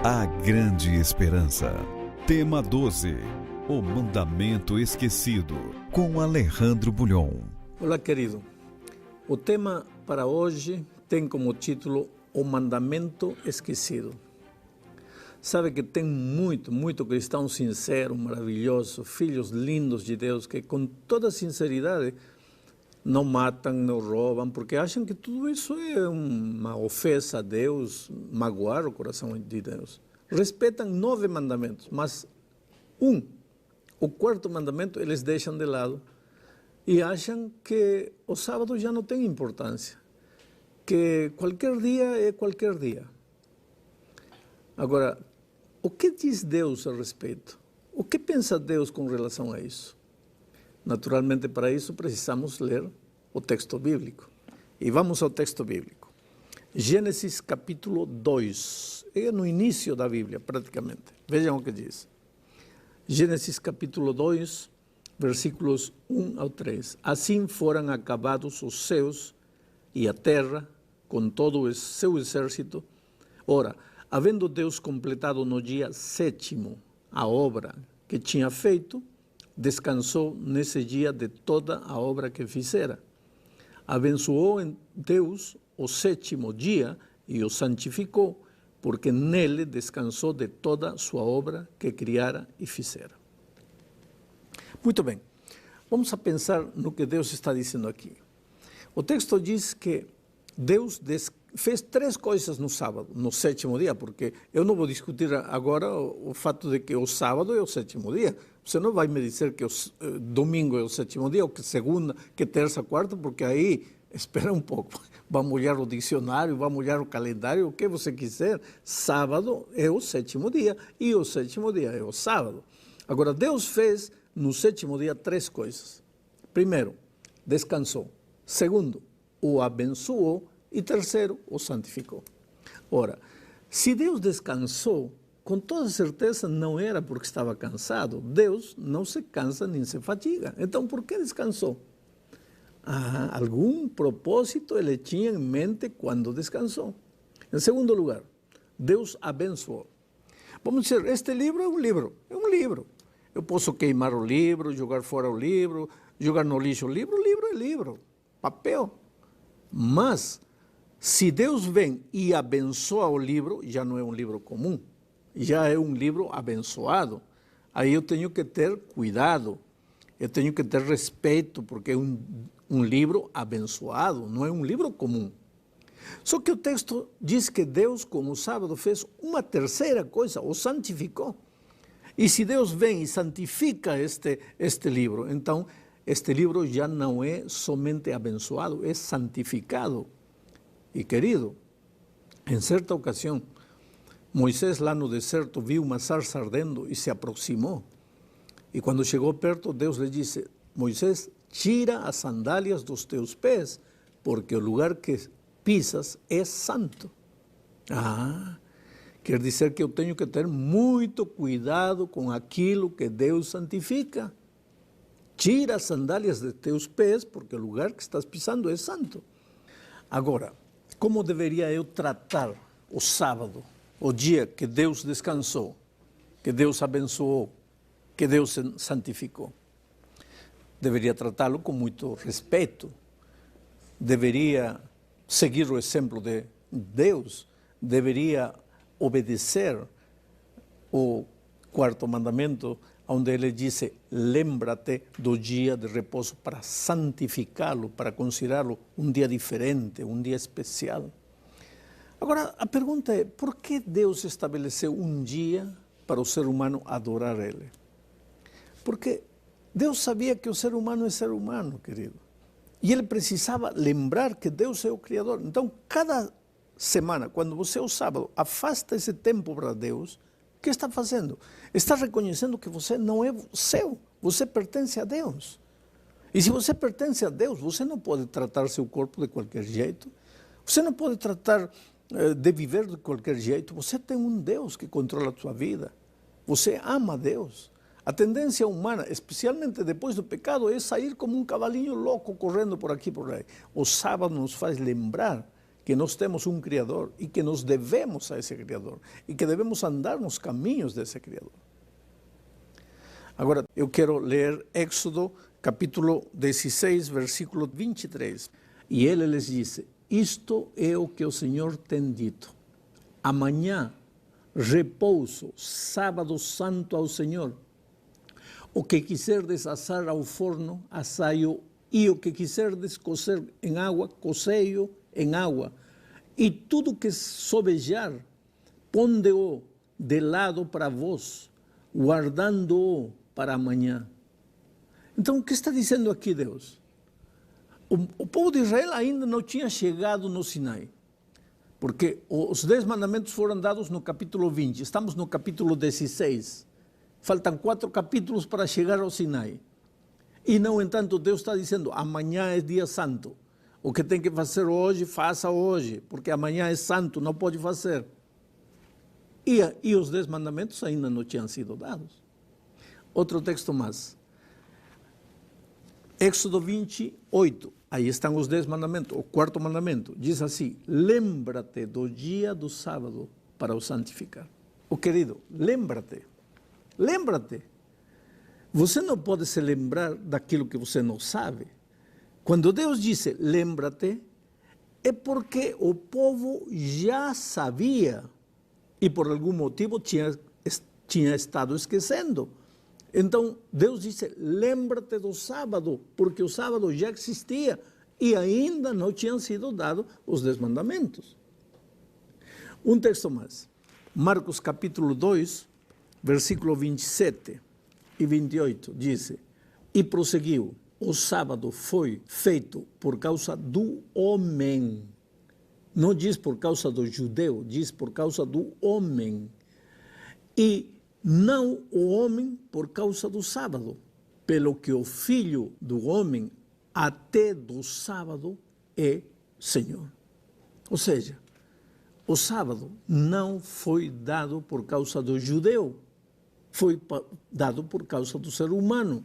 A Grande Esperança. Tema 12. O Mandamento Esquecido, com Alejandro Bulhon. Olá, querido. O tema para hoje tem como título O Mandamento Esquecido. Sabe que tem muito cristão sincero, maravilhoso, filhos lindos de Deus que com toda sinceridade não matam, não roubam, porque acham que tudo isso é uma ofensa a Deus, magoar o coração de Deus. Respeitam 9 mandamentos, mas o quarto mandamento, eles deixam de lado e acham que o sábado já não tem importância, que qualquer dia é qualquer dia. Agora, o que diz Deus a respeito? O que pensa Deus com relação a isso? Naturalmente, para isso precisamos ler o texto bíblico. E vamos ao texto bíblico. Gênesis capítulo 2. É no início da Bíblia, praticamente. Vejam o que diz. Gênesis capítulo 2, versículos 1 ao 3. Assim foram acabados os céus e a terra, com todo o seu exército. Ora, havendo Deus completado no dia 7º a obra que tinha feito, descansou nesse dia de toda a obra que fizera. Abençoou Deus o 7º dia e o santificou, porque nele descansou de toda a sua obra que criara e fizera. Muito bem, vamos a pensar no que Deus está dizendo aqui. O texto diz que Deus fez 3 coisas no sábado, no 7º dia, porque eu não vou discutir agora o fato de que o sábado é o 7º dia. Você não vai me dizer que o domingo é o 7º dia, ou que segunda, que terça, quarta, porque aí, espera um pouco, vamos olhar o dicionário, vamos olhar o calendário, o que você quiser. Sábado é o 7º dia, e o 7º dia é o sábado. Agora, Deus fez no 7º dia 3 coisas. Primeiro, descansou. Segundo, o abençoou. E terceiro, o santificou. Ora, se Deus descansou, com toda certeza não era porque estava cansado. Deus não se cansa nem se fatiga. Então, por que descansou? Algum propósito ele tinha em mente quando descansou. Em segundo lugar, Deus abençoou. Vamos dizer, este livro é um livro. É um livro. Eu posso queimar o livro, jogar fora o livro, jogar no lixo o livro. Livro é livro. Papel. Mas se Deus vem e abençoa o livro, já não é um livro comum, já é um livro abençoado. Aí eu tenho que ter cuidado, eu tenho que ter respeito, porque é um livro abençoado, não é um livro comum. Só que o texto diz que Deus, com o sábado, fez uma terceira coisa, o santificou. E se Deus vem e santifica este livro, então este livro já não é somente abençoado, é santificado. E querido, em certa ocasião, Moisés lá no deserto viu uma sarça ardendo e se aproximou. E quando chegou perto, Deus lhe disse: Moisés, tira as sandálias dos teus pés, porque o lugar que pisas é santo. Quer dizer que eu tenho que ter muito cuidado com aquilo que Deus santifica. Tira as sandálias de teus pés, porque o lugar que estás pisando é santo. Agora, como deveria eu tratar o sábado, o dia que Deus descansou, que Deus abençoou, que Deus santificou? Deveria tratá-lo com muito respeito, deveria seguir o exemplo de Deus, deveria obedecer o 4º mandamento, onde ele disse: lembra-te do dia de repouso para santificá-lo, para considerá-lo um dia diferente, um dia especial. Agora, a pergunta é, por que Deus estabeleceu um dia para o ser humano adorar Ele? Porque Deus sabia que o ser humano é ser humano, querido. E Ele precisava lembrar que Deus é o Criador. Então, cada semana, quando você, o sábado, afasta esse tempo para Deus, o que está fazendo? Está reconhecendo que você não é seu, você pertence a Deus. E se você pertence a Deus, você não pode tratar seu corpo de qualquer jeito, você não pode tratar de viver de qualquer jeito. Você tem um Deus que controla a sua vida, você ama a Deus. A tendência humana, especialmente depois do pecado, é sair como um cavalinho louco correndo por aqui e por aí. O sábado nos faz lembrar que nós temos um Criador e que nos devemos a esse Criador e que devemos andar nos caminhos desse Criador. Agora, eu quero ler Éxodo, capítulo 16, versículo 23. E ele lhes disse: isto é o que o Senhor tem dito. Amanhã, repouso, sábado santo ao Senhor. O que quiserdes assar ao forno, assai-o, e o que quiserdes cocer em água, cozei-o em água. E tudo que sobejar, ponde-o de lado para vós, guardando-o para amanhã. Então, o que está dizendo aqui Deus? O povo de Israel ainda não tinha chegado no Sinai, porque os 10 mandamentos foram dados no capítulo 20, estamos no capítulo 16, faltam 4 capítulos para chegar ao Sinai. E, no entanto, Deus está dizendo, amanhã é dia santo, o que tem que fazer hoje, faça hoje, porque amanhã é santo, não pode fazer. E os 10 mandamentos ainda não tinham sido dados. Outro texto mais. Éxodo 28, aí estão os 10 mandamentos. O 4º mandamento diz assim: lembra-te do dia do sábado para o santificar. Querido, lembra-te. Lembra-te. Você não pode se lembrar daquilo que você não sabe. Quando Deus disse lembra-te, é porque o povo já sabia e por algum motivo tinha estado esquecendo. Então, Deus disse, lembra-te do sábado, porque o sábado já existia e ainda não tinham sido dados os 10 mandamentos. Um texto mais. Marcos capítulo 2, versículo 27 e 28, diz, e prosseguiu, o sábado foi feito por causa do homem. Não diz por causa do judeu, diz por causa do homem. E não o homem por causa do sábado, pelo que o filho do homem até do sábado é Senhor. Ou seja, o sábado não foi dado por causa do judeu, foi dado por causa do ser humano.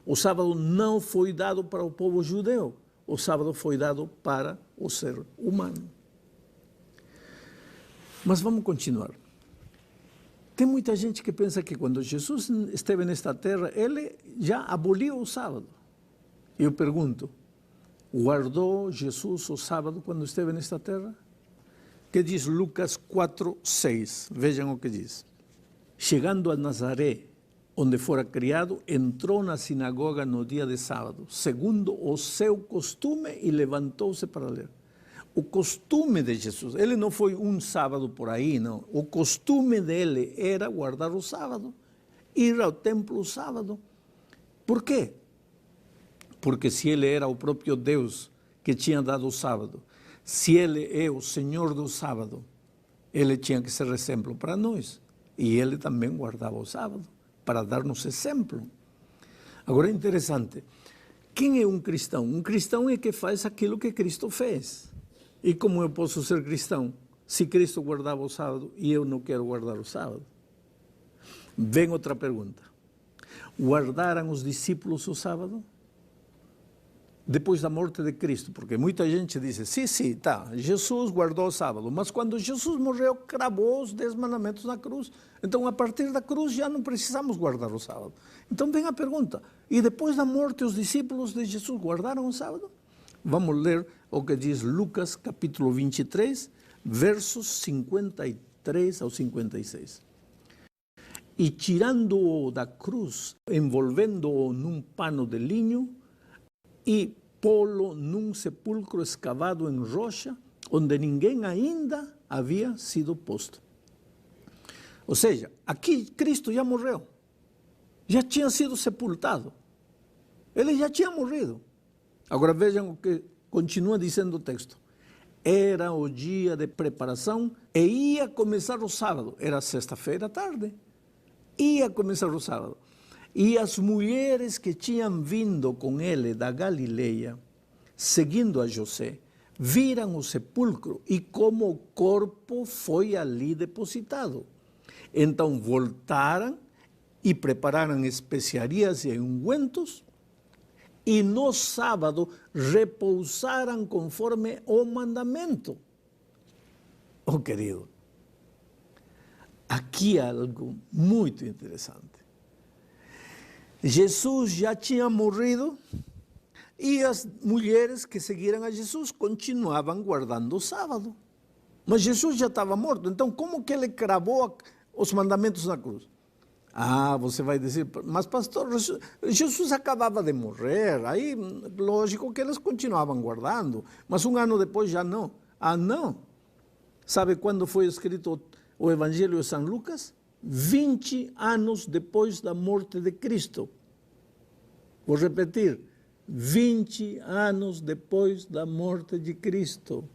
O sábado não foi dado para o povo judeu, o sábado foi dado para o ser humano. Mas vamos continuar. Tem muita gente que pensa que quando Jesus esteve nesta terra, ele já aboliu o sábado. Eu pergunto, guardou Jesus o sábado quando esteve nesta terra? Que diz Lucas 4:6, vejam o que diz. Chegando a Nazaré, onde fora criado, entrou na sinagoga no dia de sábado, segundo o seu costume, e levantou-se para ler. O costume de Jesus, ele não foi um sábado por aí, não. O costume dele era guardar o sábado, ir ao templo o sábado. Por quê? Porque se ele era o próprio Deus que tinha dado o sábado, se ele é o Senhor do sábado, ele tinha que ser exemplo para nós. E ele também guardava o sábado, para dar-nos exemplo. Agora é interessante, quem é um cristão? Um cristão é que faz aquilo que Cristo fez. E como eu posso ser cristão se Cristo guardava o sábado e eu não quero guardar o sábado? Vem outra pergunta. Guardaram os discípulos o sábado? Depois da morte de Cristo, porque muita gente diz, sim, tá, Jesus guardou o sábado, mas quando Jesus morreu, cravou os 10 mandamentos na cruz. Então, a partir da cruz, já não precisamos guardar o sábado. Então, vem a pergunta, e depois da morte, os discípulos de Jesus guardaram o sábado? Vamos ler o que diz Lucas, capítulo 23, versos 53 ao 56. E tirando-o da cruz, envolvendo-o num pano de linho, e pô-lo num sepulcro escavado em rocha, onde ninguém ainda havia sido posto. Ou seja, aqui Cristo já morreu, já tinha sido sepultado, ele já tinha morrido. Agora vejam o que continua dizendo o texto. Era o dia de preparação e ia começar o sábado, era sexta-feira à tarde, ia começar o sábado. E as mulheres que tinham vindo com ele da Galileia, seguindo a José, viram o sepulcro e como o corpo foi ali depositado. Então voltaram e prepararam especiarias e ungüentos, e no sábado repousaram conforme o mandamento. Oh, querido, aqui há algo muito interessante. Jesus já tinha morrido e as mulheres que seguiram a Jesus continuavam guardando o sábado. Mas Jesus já estava morto, então como que ele cravou os mandamentos na cruz? Ah, você vai dizer, mas pastor, Jesus acabava de morrer, aí lógico que eles continuavam guardando, mas um ano depois já não. Ah, não. Sabe quando foi escrito o Evangelho de São Lucas? 20 anos depois da morte de Cristo. Vou repetir, 20 anos depois da morte de Cristo.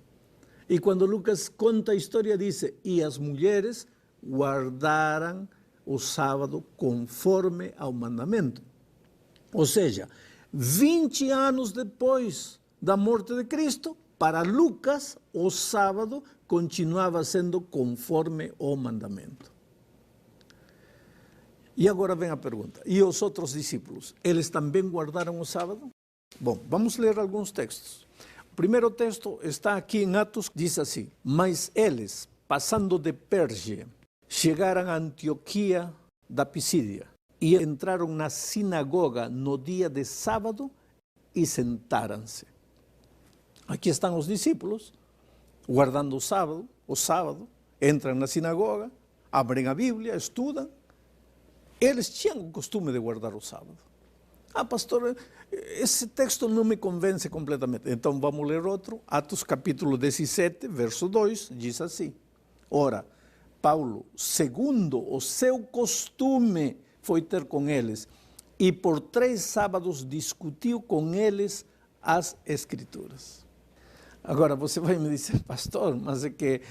E quando Lucas conta a história, diz, e as mulheres guardaram o sábado conforme ao mandamento. Ou seja, 20 anos depois da morte de Cristo, para Lucas, o sábado continuava sendo conforme ao mandamento. E agora vem a pergunta, e os outros discípulos, eles também guardaram o sábado? Bom, vamos ler alguns textos. O primeiro texto está aqui em Atos, diz assim, mas eles, passando de Perge, chegaram a Antioquia da Pisídia e entraram na sinagoga no dia de sábado e sentaram-se. Aqui estão os discípulos, guardando o sábado, entram na sinagoga, abrem a Bíblia, estudam. Eles tinham o costume de guardar o sábado. Ah, pastor, esse texto não me convence completamente. Então vamos ler outro. Atos capítulo 17, verso 2, diz assim. Ora, Paulo, segundo o seu costume, foi ter com eles e por 3 sábados discutiu com eles as Escrituras. Agora você vai me dizer, pastor, mas é que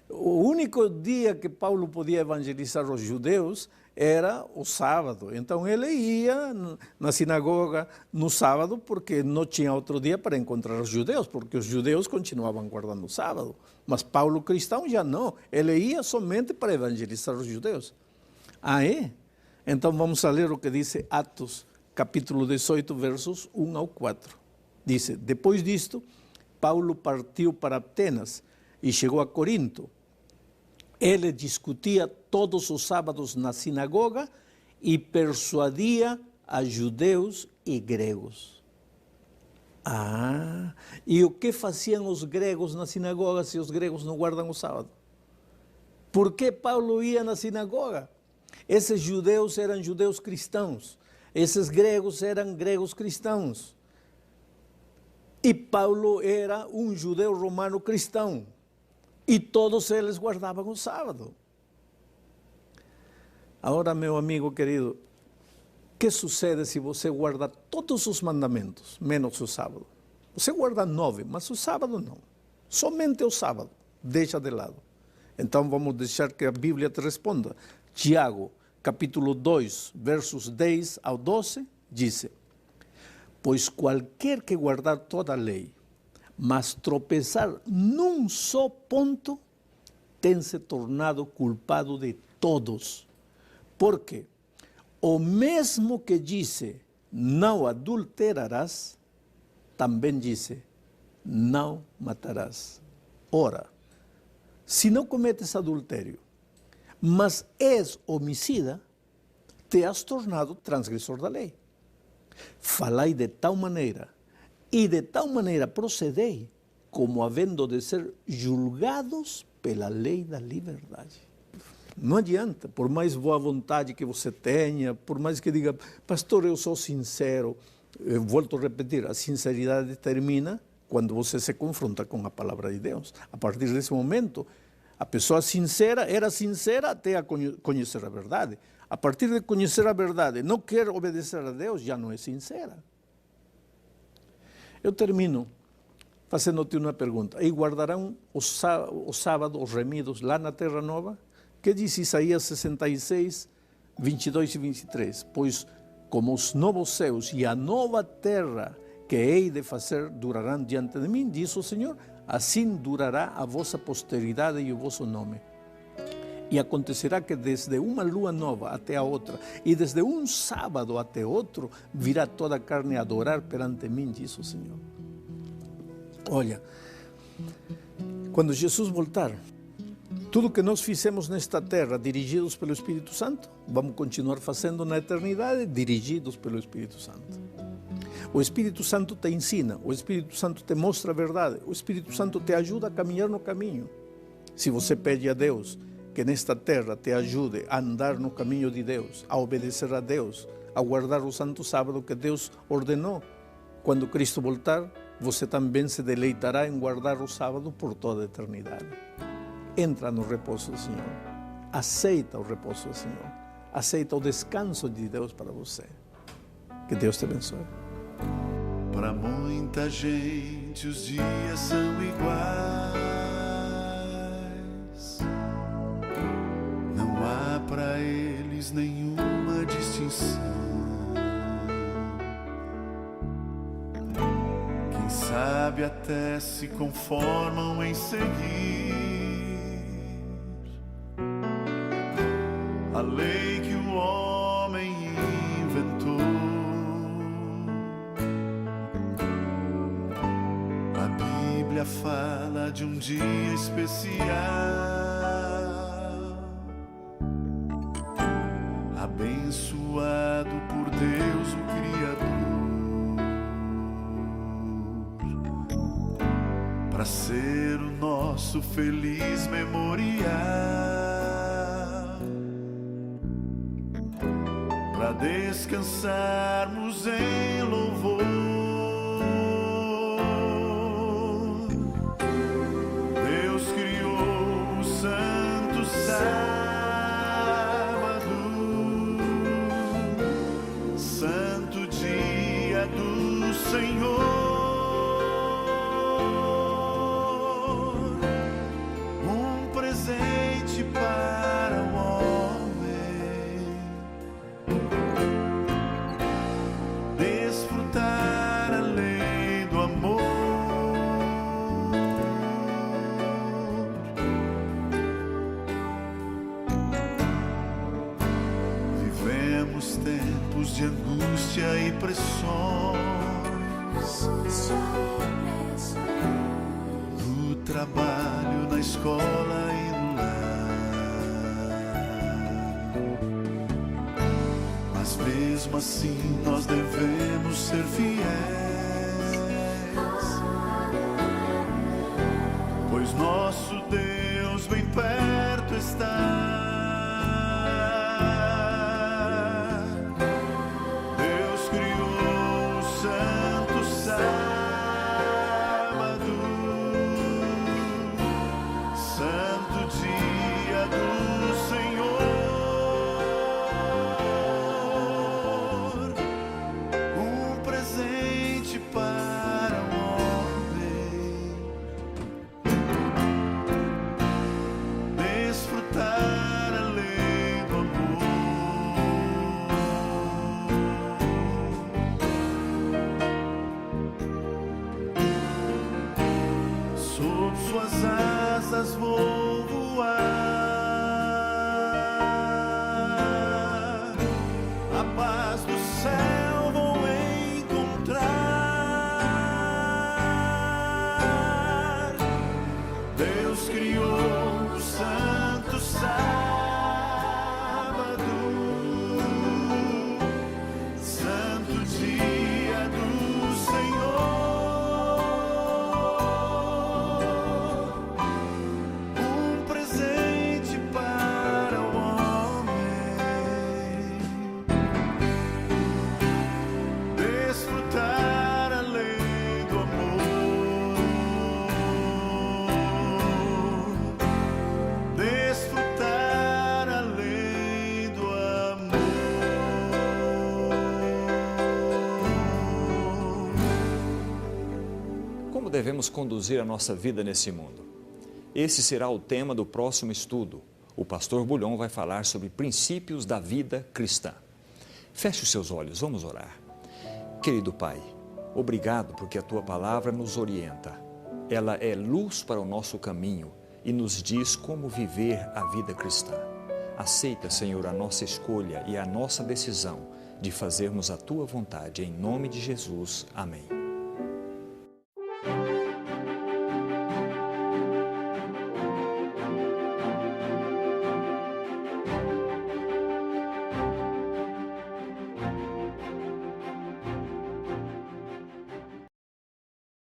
o único dia que Paulo podia evangelizar os judeus era o sábado. Então ele ia na sinagoga no sábado porque não tinha outro dia para encontrar os judeus, porque os judeus continuavam guardando o sábado. Mas Paulo cristão já não, ele ia somente para evangelizar os judeus. Ah, é? Então vamos a ler o que diz Atos, capítulo 18, versos 1 ao 4. Diz, depois disto, Paulo partiu para Atenas e chegou a Corinto. Ele discutia todos os sábados na sinagoga e persuadia a judeus e gregos. Ah, e o que faziam os gregos na sinagoga se os gregos não guardam o sábado? Por que Paulo ia na sinagoga? Esses judeus eram judeus cristãos, esses gregos eram gregos cristãos. E Paulo era um judeu romano cristão. E todos eles guardavam o sábado. Agora, meu amigo querido, o que sucede se você guarda todos os mandamentos, menos o sábado? Você guarda 9, mas o sábado não. Somente o sábado, deixa de lado. Então vamos deixar que a Bíblia te responda. Tiago, capítulo 2, versos 10 ao 12, diz: pois qualquer que guardar toda a lei, mas tropeçar num só ponto, tem se tornado culpado de todos. Porque o mesmo que disse, não adulterarás, também disse, não matarás. Ora, se não cometes adultério, mas és homicida, te has tornado transgressor da lei. Falai de tal maneira, e de tal maneira procedei, como havendo de ser julgados pela lei da liberdade. Não adianta, por mais boa vontade que você tenha, por mais que diga, pastor, eu sou sincero, eu volto a repetir, a sinceridade termina quando você se confronta com a palavra de Deus. A partir desse momento, a pessoa sincera era sincera até a conhecer a verdade. A partir de conhecer a verdade, não quer obedecer a Deus, já não é sincera. Eu termino fazendo-te uma pergunta. E guardarão o sábado, os remidos, lá na Terra Nova? Que diz Isaías 66, 22 e 23? Pois como os novos céus e a nova terra que hei de fazer durarão diante de mim, diz o Senhor, assim durará a vossa posteridade e o vosso nome. E acontecerá que desde uma lua nova até a outra, e desde um sábado até outro, virá toda a carne a adorar perante mim, diz o Senhor. Olha, quando Jesus voltar, Tudo que nós fizemos nesta terra, dirigidos pelo Espírito Santo, vamos continuar fazendo na eternidade, dirigidos pelo Espírito Santo. O Espírito Santo te ensina, o Espírito Santo te mostra a verdade, o Espírito Santo te ajuda a caminhar no caminho. Se você pede a Deus que nesta terra te ajude a andar no caminho de Deus, a obedecer a Deus, a guardar o santo sábado que Deus ordenou, quando Cristo voltar, você também se deleitará em guardar o sábado por toda a eternidade. Entra no repouso do Senhor, aceita o repouso do Senhor, aceita o descanso de Deus para você. Que Deus te abençoe. Para muita gente os dias são iguais, não há para eles nenhuma distinção. Quem sabe até se conformam em seguir a lei que o homem inventou. A Bíblia fala de um dia especial, abençoado por Deus o Criador, para ser o nosso feliz memorial, para descansarmos em louvor. Deus criou o santo sábado, santo dia do Senhor, um presente para o homem, desfrutar a lei do amor. Vivemos tempos de angústia e pressões, no trabalho, na escola e no lar. Mas mesmo assim nós devemos ser fiéis, pois nosso Deus bem perto está. Deus criou o santo sábado, santo dia do Senhor, um presente para o homem, desfrutar a lei do amor. Sob suas asas vou voar, a paz do céu vou encontrar. Deus criou o santo sábado, santo dia do Senhor, um presente para o homem, desfrutar a lei do amor, desfrutar a lei do amor. Como devemos conduzir a nossa vida nesse mundo? Esse será o tema do próximo estudo. O pastor Bulhon vai falar sobre princípios da vida cristã. Feche os seus olhos, vamos orar. Querido Pai, obrigado porque a Tua palavra nos orienta. Ela é luz para o nosso caminho e nos diz como viver a vida cristã. Aceita, Senhor, a nossa escolha e a nossa decisão de fazermos a Tua vontade. Em nome de Jesus. Amém.